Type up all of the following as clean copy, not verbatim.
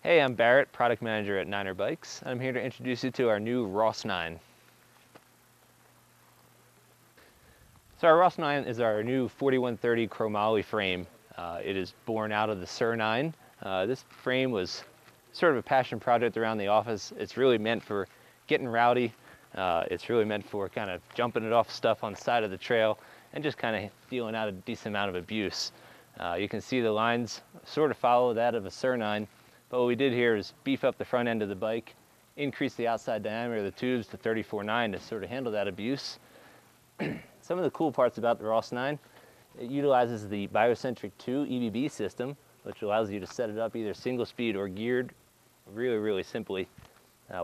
Hey, I'm Barrett, product manager at 29er Bikes. I'm here to introduce you to our new ROS 9. So our ROS 9 is our new 4130 chromoly frame. It is born out of the SIR 9. This frame was sort of a passion project around the office. It's really meant for getting rowdy. It's really meant for kind of jumping it off stuff on the side of the trail and just kind of dealing out a decent amount of abuse. You can see the lines sort of follow that of a SIR 9. But what we did here is beef up the front end of the bike, increase the outside diameter of the tubes to 34.9 to sort of handle that abuse. Some of the cool parts about the ROS 9, it utilizes the Biocentric 2 EBB system, which allows you to set it up either single speed or geared really simply.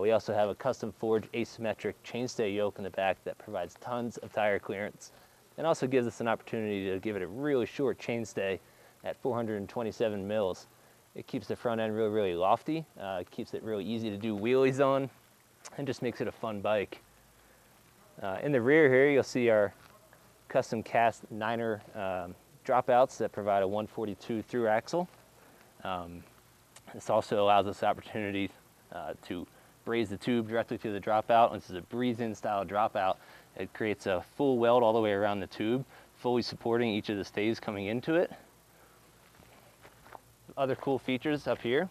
We also have a custom forged asymmetric chainstay yoke in the back that provides tons of tire clearance and also gives us an opportunity to give it a really short chainstay at 427 mils. It keeps the front end really lofty, it keeps it really easy to do wheelies on, and just makes it a fun bike. In the rear here, you'll see our custom cast 9er dropouts that provide a 142 through axle. This also allows us the opportunity to braze the tube directly to the dropout. This is a breeze-in style dropout. It creates a full weld all the way around the tube, fully supporting each of the stays coming into it. Other cool features up here.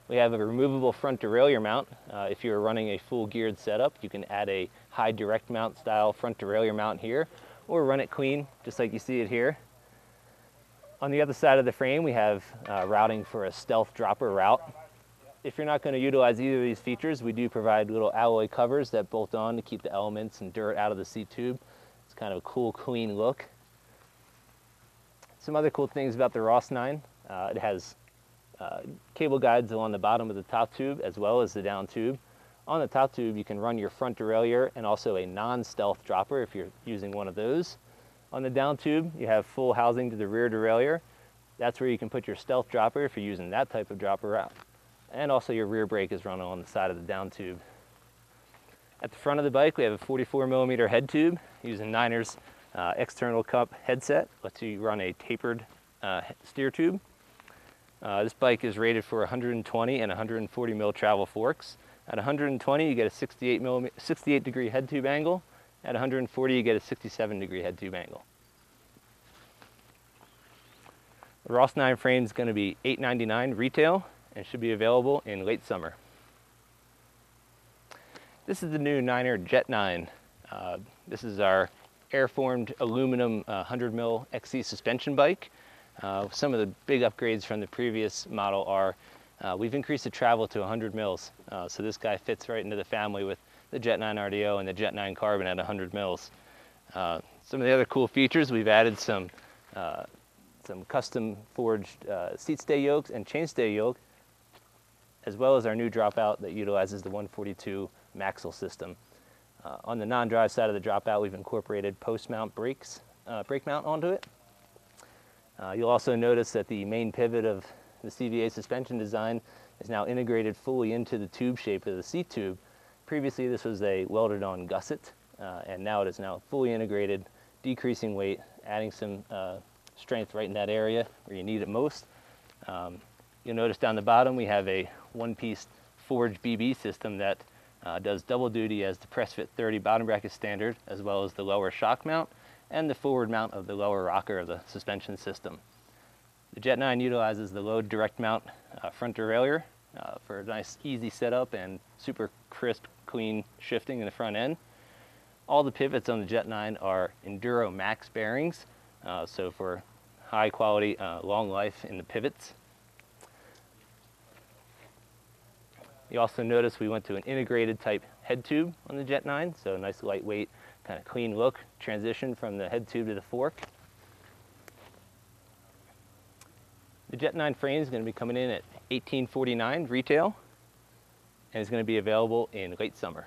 We have a removable front derailleur mount. If you're running a full geared setup, you can add a high direct mount style front derailleur mount here, or run it clean, just like you see it here. On the other side of the frame, we have routing for a stealth dropper route. If you're not going to utilize either of these features, we do provide little alloy covers that bolt on to keep the elements and dirt out of the seat tube. It's kind of a cool, clean look. Some other cool things about the ROS 9. It has cable guides along the bottom of the top tube as well as the down tube. On the top tube, you can run your front derailleur and also a non-stealth dropper if you're using one of those. On the down tube, you have full housing to the rear derailleur. That's where you can put your stealth dropper if you're using that type of dropper route. And also your rear brake is run on the side of the down tube. At the front of the bike, we have a 44mm head tube using 9er's external cup headset. Lets you run a tapered steer tube. This bike is rated for 120 and 140 mil travel forks. At 120, you get a 68 degree head tube angle. At 140, you get a 67 degree head tube angle. The ROS 9 frame is going to be $899 retail and should be available in late summer. This is the new 9er Jet 9. This is our airformed aluminum 100 mil XC suspension bike. Some of the big upgrades from the previous model are we've increased the travel to 100 mils. So this guy fits right into the family with the Jet 9 RDO and the Jet 9 Carbon at 100 mils. Some of the other cool features, we've added some custom forged seat stay yokes and chainstay yoke, as well as our new dropout that utilizes the 142 Maxle system. On the non-drive side of the dropout, we've incorporated post-mount brakes, brake mount onto it. You'll also notice that the main pivot of the CVA suspension design is now integrated fully into the tube shape of the seat tube. Previously this was a welded on gusset, and now it is now fully integrated, decreasing weight, adding some strength right in that area where you need it most. You'll notice down the bottom we have a one-piece forged BB system that does double duty as the press fit 30 bottom bracket standard, as well as the lower shock mount and the forward mount of the lower rocker of the suspension system. The Jet 9 utilizes the low direct mount front derailleur for a nice easy setup and super crisp, clean shifting in the front end. All the pivots on the Jet 9 are Enduro Max bearings, so for high quality, long life in the pivots. You also notice we went to an integrated type head tube on the Jet 9, so a nice lightweight, kind of clean look, transition from the head tube to the fork. The Jet 9 frame is going to be coming in at $1849 retail, and is going to be available in late summer.